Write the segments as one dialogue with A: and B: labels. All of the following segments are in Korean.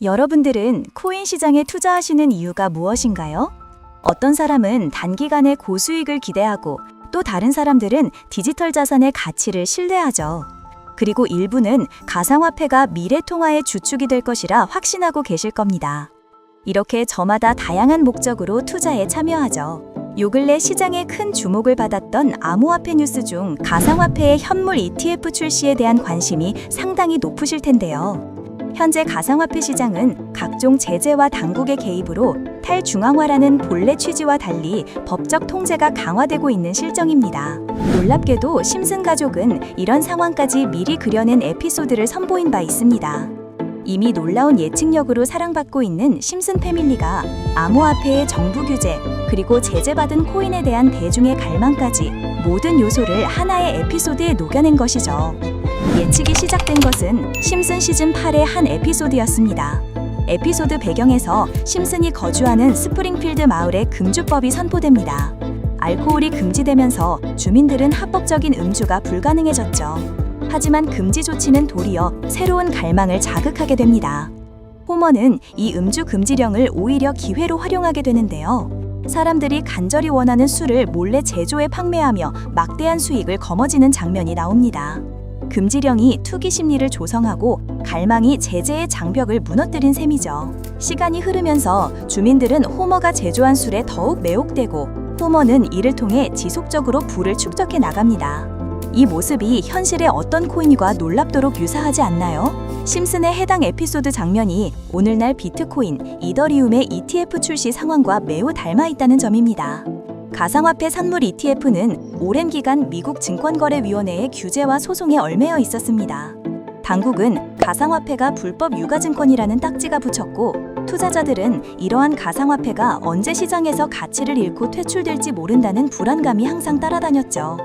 A: 여러분들은 코인 시장에 투자하시는 이유가 무엇인가요? 어떤 사람은 단기간에 고수익을 기대하고 또 다른 사람들은 디지털 자산의 가치를 신뢰하죠. 그리고 일부는 가상화폐가 미래 통화의 주축이 될 것이라 확신하고 계실 겁니다. 이렇게 저마다 다양한 목적으로 투자에 참여하죠. 요 근래 시장에 큰 주목을 받았던 암호화폐 뉴스 중 가상화폐의 현물 ETF 출시에 대한 관심이 상당히 높으실 텐데요. 현재 가상화폐 시장은 각종 제재와 당국의 개입으로 탈중앙화라는 본래 취지와 달리 법적 통제가 강화되고 있는 실정입니다. 놀랍게도 심슨 가족은 이런 상황까지 미리 그려낸 에피소드를 선보인 바 있습니다. 이미 놀라운 예측력으로 사랑받고 있는 심슨 패밀리가 암호화폐의 정부 규제, 그리고 제재받은 코인에 대한 대중의 갈망까지 모든 요소를 하나의 에피소드에 녹여낸 것이죠. 예측이 시작된 것은 심슨 시즌 8의 한 에피소드였습니다. 에피소드 배경에서 심슨이 거주하는 스프링필드 마을에 금주법이 선포됩니다. 알코올이 금지되면서 주민들은 합법적인 음주가 불가능해졌죠. 하지만 금지 조치는 도리어 새로운 갈망을 자극하게 됩니다. 호머는 이 음주 금지령을 오히려 기회로 활용하게 되는데요. 사람들이 간절히 원하는 술을 몰래 제조해 판매하며 막대한 수익을 거머쥐는 장면이 나옵니다. 금지령이 투기 심리를 조성하고 갈망이 제재의 장벽을 무너뜨린 셈이죠. 시간이 흐르면서 주민들은 호머가 제조한 술에 더욱 매혹되고 호머는 이를 통해 지속적으로 부를 축적해 나갑니다. 이 모습이 현실의 어떤 코인과 놀랍도록 유사하지 않나요? 심슨의 해당 에피소드 장면이 오늘날 비트코인, 이더리움의 ETF 출시 상황과 매우 닮아 있다는 점입니다. 가상화폐 산물 ETF는 오랜 기간 미국 증권거래위원회의 규제와 소송에 얽매여 있었습니다. 당국은 가상화폐가 불법 유가증권이라는 딱지가 붙였고 투자자들은 이러한 가상화폐가 언제 시장에서 가치를 잃고 퇴출될지 모른다는 불안감이 항상 따라다녔죠.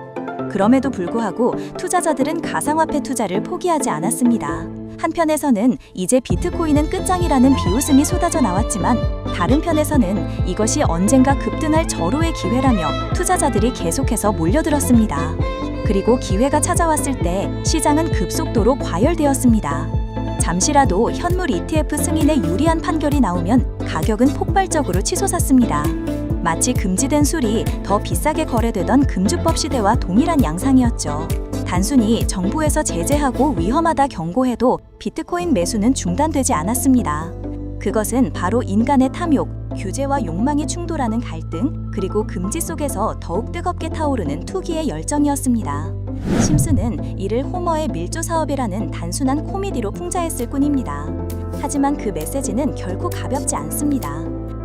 A: 그럼에도 불구하고 투자자들은 가상화폐 투자를 포기하지 않았습니다. 한편에서는 이제 비트코인은 끝장이라는 비웃음이 쏟아져 나왔지만 다른 편에서는 이것이 언젠가 급등할 절호의 기회라며 투자자들이 계속해서 몰려들었습니다. 그리고 기회가 찾아왔을 때 시장은 급속도로 과열되었습니다. 잠시라도 현물 ETF 승인에 유리한 판결이 나오면 가격은 폭발적으로 치솟았습니다. 마치 금지된 술이 더 비싸게 거래되던 금주법 시대와 동일한 양상이었죠. 단순히 정부에서 제재하고 위험하다 경고해도 비트코인 매수는 중단되지 않았습니다. 그것은 바로 인간의 탐욕, 규제와 욕망이 충돌하는 갈등, 그리고 금지 속에서 더욱 뜨겁게 타오르는 투기의 열정이었습니다. 심슨은 이를 호머의 밀조 사업이라는 단순한 코미디로 풍자했을 뿐입니다. 하지만 그 메시지는 결코 가볍지 않습니다.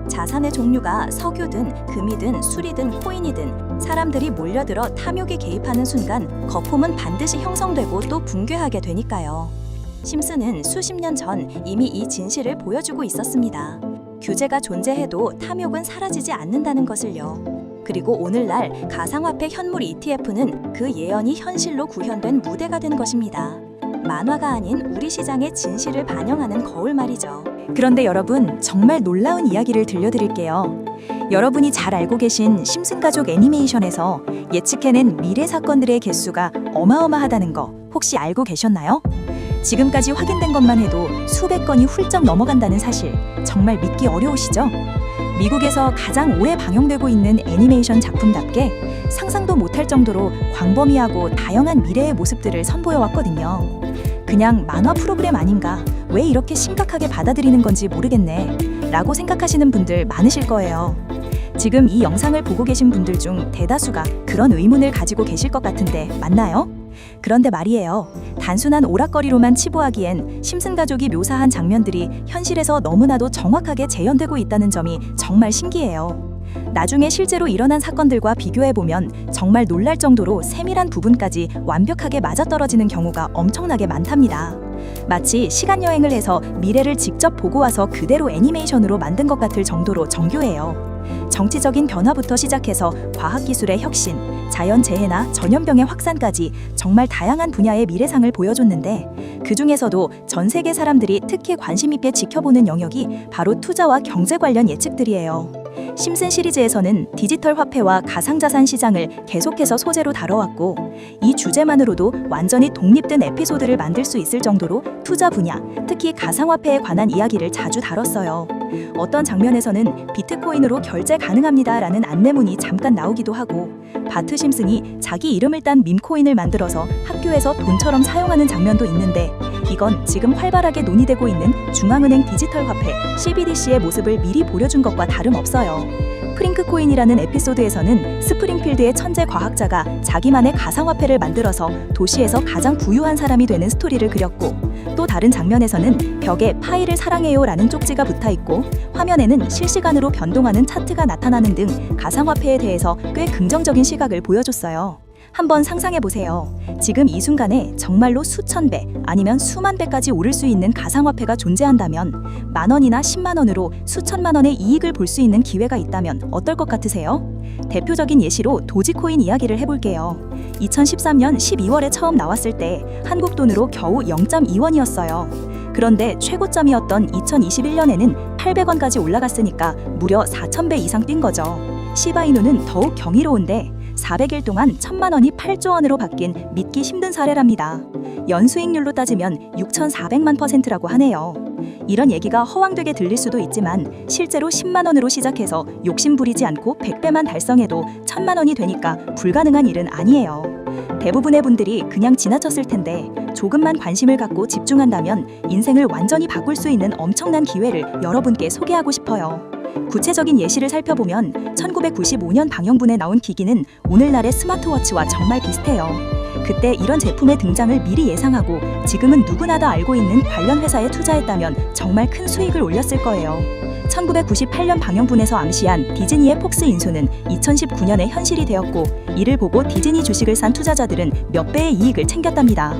A: 자산의 종류가 석유든 금이든 술이든 코인이든 사람들이 몰려들어 탐욕에 개입하는 순간 거품은 반드시 형성되고 또 붕괴하게 되니까요. 심슨은 수십 년 전 이미 이 진실을 보여주고 있었습니다. 규제가 존재해도 탐욕은 사라지지 않는다는 것을요. 그리고 오늘날 가상화폐 현물 ETF는 그 예언이 현실로 구현된 무대가 된 것입니다. 만화가 아닌 우리 시장의 진실을 반영하는 거울 말이죠.
B: 그런데 여러분, 정말 놀라운 이야기를 들려드릴게요. 여러분이 잘 알고 계신 심슨 가족 애니메이션에서 예측해낸 미래 사건들의 개수가 어마어마하다는 거 혹시 알고 계셨나요? 지금까지 확인된 것만 해도 수백 건이 훌쩍 넘어간다는 사실, 정말 믿기 어려우시죠? 미국에서 가장 오래 방영되고 있는 애니메이션 작품답게 상상도 못할 정도로 광범위하고 다양한 미래의 모습들을 선보여왔거든요. 그냥 만화 프로그램 아닌가, 왜 이렇게 심각하게 받아들이는 건지 모르겠네 라고 생각하시는 분들 많으실 거예요. 지금 이 영상을 보고 계신 분들 중 대다수가 그런 의문을 가지고 계실 것 같은데 맞나요? 그런데 말이에요. 단순한 오락거리로만 치부하기엔 심슨 가족이 묘사한 장면들이 현실에서 너무나도 정확하게 재현되고 있다는 점이 정말 신기해요. 나중에 실제로 일어난 사건들과 비교해보면 정말 놀랄 정도로 세밀한 부분까지 완벽하게 맞아떨어지는 경우가 엄청나게 많답니다. 마치 시간여행을 해서 미래를 직접 보고 와서 그대로 애니메이션으로 만든 것 같을 정도로 정교해요. 정치적인 변화부터 시작해서 과학기술의 혁신, 자연재해나 전염병의 확산까지 정말 다양한 분야의 미래상을 보여줬는데 그 중에서도 전 세계 사람들이 특히 관심 있게 지켜보는 영역이 바로 투자와 경제 관련 예측들이에요. 심슨 시리즈에서는 디지털 화폐와 가상자산 시장을 계속해서 소재로 다뤄왔고, 이 주제만으로도 완전히 독립된 에피소드를 만들 수 있을 정도로 투자 분야, 특히 가상화폐에 관한 이야기를 자주 다뤘어요. 어떤 장면에서는 비트코인으로 결제 가능합니다라는 안내문이 잠깐 나오기도 하고, 바트 심슨이 자기 이름을 딴 밈코인을 만들어서 학교에서 돈처럼 사용하는 장면도 있는데, 이건 지금 활발하게 논의되고 있는 중앙은행 디지털 화폐 CBDC의 모습을 미리 보여준 것과 다름없어요. 프링크 코인이라는 에피소드에서는 스프링필드의 천재 과학자가 자기만의 가상화폐를 만들어서 도시에서 가장 부유한 사람이 되는 스토리를 그렸고, 또 다른 장면에서는 벽에 파이를 사랑해요라는 쪽지가 붙어있고, 화면에는 실시간으로 변동하는 차트가 나타나는 등 가상화폐에 대해서 꽤 긍정적인 시각을 보여줬어요. 한번 상상해보세요. 지금 이 순간에 정말로 수천 배 아니면 수만 배까지 오를 수 있는 가상화폐가 존재한다면, 10,000원이나 100,000원으로 수천만 원의 이익을 볼 수 있는 기회가 있다면 어떨 것 같으세요? 대표적인 예시로 도지코인 이야기를 해볼게요. 2013년 12월에 처음 나왔을 때 한국 돈으로 겨우 0.2원이었어요. 그런데 최고점이었던 2021년에는 800원까지 올라갔으니까 무려 4,000배 이상 뛴 거죠. 시바이누는 더욱 경이로운데 400일 동안 1,000만 원이 8조 원으로 바뀐 믿기 힘든 사례랍니다. 연수익률로 따지면 6,400만%라고 하네요. 이런 얘기가 허황되게 들릴 수도 있지만 실제로 10만 원으로 시작해서 욕심 부리지 않고 100배만 달성해도 1,000만 원이 되니까 불가능한 일은 아니에요. 대부분의 분들이 그냥 지나쳤을 텐데, 조금만 관심을 갖고 집중한다면 인생을 완전히 바꿀 수 있는 엄청난 기회를 여러분께 소개하고 싶어요. 구체적인 예시를 살펴보면 1995년 방영분에 나온 기기는 오늘날의 스마트워치와 정말 비슷해요. 그때 이런 제품의 등장을 미리 예상하고 지금은 누구나 다 알고 있는 관련 회사에 투자했다면 정말 큰 수익을 올렸을 거예요. 1998년 방영분에서 암시한 디즈니의 폭스 인수는 2019년에 현실이 되었고, 이를 보고 디즈니 주식을 산 투자자들은 몇 배의 이익을 챙겼답니다.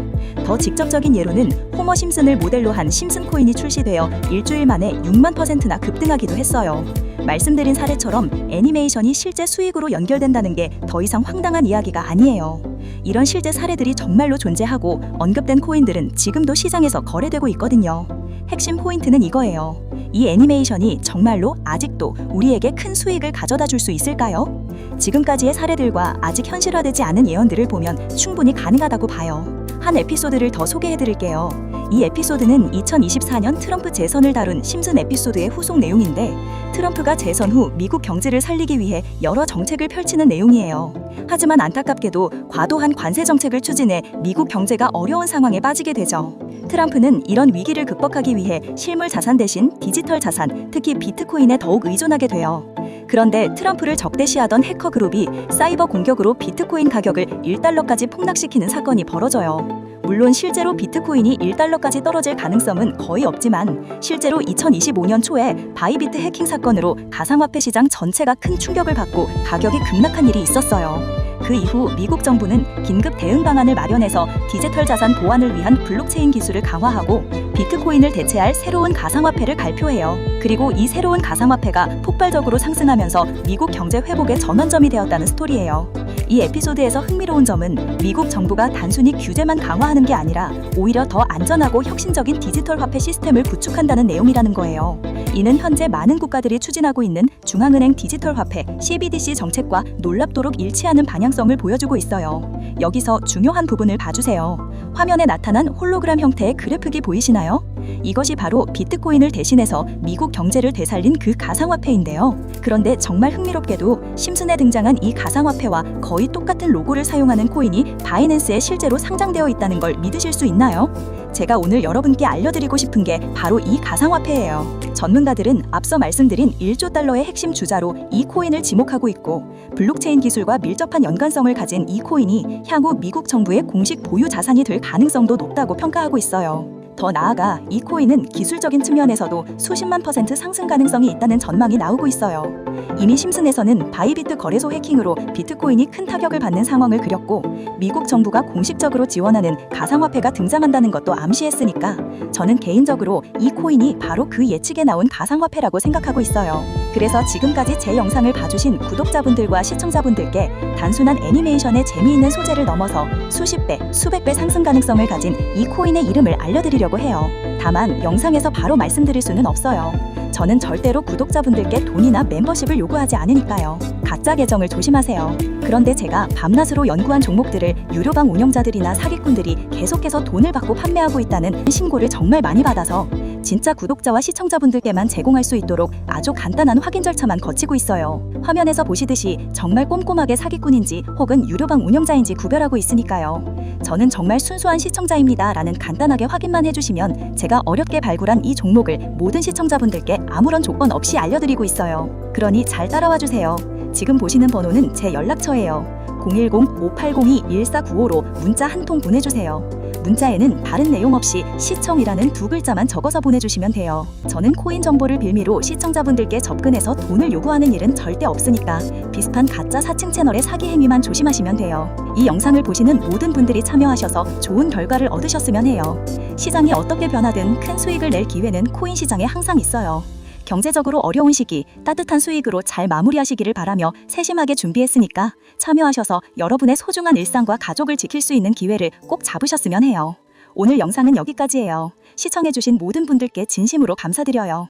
B: 더 직접적인 예로는 호머 심슨을 모델로 한 심슨 코인이 출시되어 일주일 만에 6만%나 급등하기도 했어요. 말씀드린 사례처럼 애니메이션이 실제 수익으로 연결된다는 게 더 이상 황당한 이야기가 아니에요. 이런 실제 사례들이 정말로 존재하고 언급된 코인들은 지금도 시장에서 거래되고 있거든요. 핵심 포인트는 이거예요. 이 애니메이션이 정말로 아직도 우리에게 큰 수익을 가져다 줄 수 있을까요? 지금까지의 사례들과 아직 현실화되지 않은 예언들을 보면 충분히 가능하다고 봐요. 한 에피소드를 더 소개해드릴게요. 이 에피소드는 2024년 트럼프 재선을 다룬 심슨 에피소드의 후속 내용인데, 트럼프가 재선 후 미국 경제를 살리기 위해 여러 정책을 펼치는 내용이에요. 하지만 안타깝게도 과도한 관세 정책을 추진해 미국 경제가 어려운 상황에 빠지게 되죠. 트럼프는 이런 위기를 극복하기 위해 실물 자산 대신 디지털 자산, 특히 비트코인에 더욱 의존하게 돼요. 그런데 트럼프를 적대시하던 해커 그룹이 사이버 공격으로 비트코인 가격을 1달러까지 폭락시키는 사건이 벌어져요. 물론 실제로 비트코인이 1달러까지 떨어질 가능성은 거의 없지만, 실제로 2025년 초에 바이비트 해킹 사건으로 가상화폐 시장 전체가 큰 충격을 받고 가격이 급락한 일이 있었어요. 그 이후 미국 정부는 긴급 대응 방안을 마련해서 디지털 자산 보안을 위한 블록체인 기술을 강화하고 비트코인을 대체할 새로운 가상화폐를 발표해요. 그리고 이 새로운 가상화폐가 폭발적으로 상승하면서 미국 경제 회복의 전환점이 되었다는 스토리예요. 이 에피소드에서 흥미로운 점은 미국 정부가 단순히 규제만 강화하는 게 아니라 오히려 더 안전하고 혁신적인 디지털 화폐 시스템을 구축한다는 내용이라는 거예요. 이는 현재 많은 국가들이 추진하고 있는 중앙은행 디지털 화폐 CBDC 정책과 놀랍도록 일치하는 방향성을 보여주고 있어요. 여기서 중요한 부분을 봐주세요. 화면에 나타난 홀로그램 형태의 그래프기 보이시나요? 이것이 바로 비트코인을 대신해서 미국 경제를 되살린 그 가상화폐인데요. 그런데 정말 흥미롭게도 심슨에 등장한 이 가상화폐와 거의 똑같은 로고를 사용하는 코인이 바이낸스에 실제로 상장되어 있다는 걸 믿으실 수 있나요? 제가 오늘 여러분께 알려드리고 싶은 게 바로 이 가상화폐예요. 전문가들은 앞서 말씀드린 1조 달러의 핵심 주자로 이 코인을 지목하고 있고, 블록체인 기술과 밀접한 연관성을 가진 이 코인이 향후 미국 정부의 공식 보유 자산이 될 가능성도 높다고 평가하고 있어요. 더 나아가 이 코인은 기술적인 측면에서도 수십만 % 상승 가능성이 있다는 전망이 나오고 있어요. 이미 심슨에서는 바이비트 거래소 해킹으로 비트코인이 큰 타격을 받는 상황을 그렸고, 미국 정부가 공식적으로 지원하는 가상화폐가 등장한다는 것도 암시했으니까 저는 개인적으로 이 코인이 바로 그 예측에 나온 가상화폐라고 생각하고 있어요. 그래서 지금까지 제 영상을 봐주신 구독자분들과 시청자분들께 단순한 애니메이션의 재미있는 소재를 넘어서 수십 배, 수백 배 상승 가능성을 가진 이 코인의 이름을 알려드리려고 해요. 다만 영상에서 바로 말씀드릴 수는 없어요. 저는 절대로 구독자분들께 돈이나 멤버십을 요구하지 않으니까요. 가짜 계정을 조심하세요. 그런데 제가 밤낮으로 연구한 종목들을 유료방 운영자들이나 사기꾼들이 계속해서 돈을 받고 판매하고 있다는 신고를 정말 많이 받아서 진짜 구독자와 시청자분들께만 제공할 수 있도록 아주 간단한 확인 절차만 거치고 있어요. 화면에서 보시듯이 정말 꼼꼼하게 사기꾼인지 혹은 유료방 운영자인지 구별하고 있으니까요. 저는 정말 순수한 시청자입니다 라는 간단하게 확인만 해주시면 제가 어렵게 발굴한 이 종목을 모든 시청자분들께 아무런 조건 없이 알려드리고 있어요. 그러니 잘 따라와 주세요. 지금 보시는 번호는 제 연락처예요. 010-5802-1495로 문자 한 통 보내주세요. 문자에는 다른 내용 없이 시청이라는 두 글자만 적어서 보내주시면 돼요. 저는 코인 정보를 빌미로 시청자분들께 접근해서 돈을 요구하는 일은 절대 없으니까 비슷한 가짜 사칭 채널의 사기 행위만 조심하시면 돼요. 이 영상을 보시는 모든 분들이 참여하셔서 좋은 결과를 얻으셨으면 해요. 시장이 어떻게 변하든 큰 수익을 낼 기회는 코인 시장에 항상 있어요. 경제적으로 어려운 시기 따뜻한 수익으로 잘 마무리하시기를 바라며 세심하게 준비했으니까 참여하셔서 여러분의 소중한 일상과 가족을 지킬 수 있는 기회를 꼭 잡으셨으면 해요. 오늘 영상은 여기까지예요. 시청해주신 모든 분들께 진심으로 감사드려요.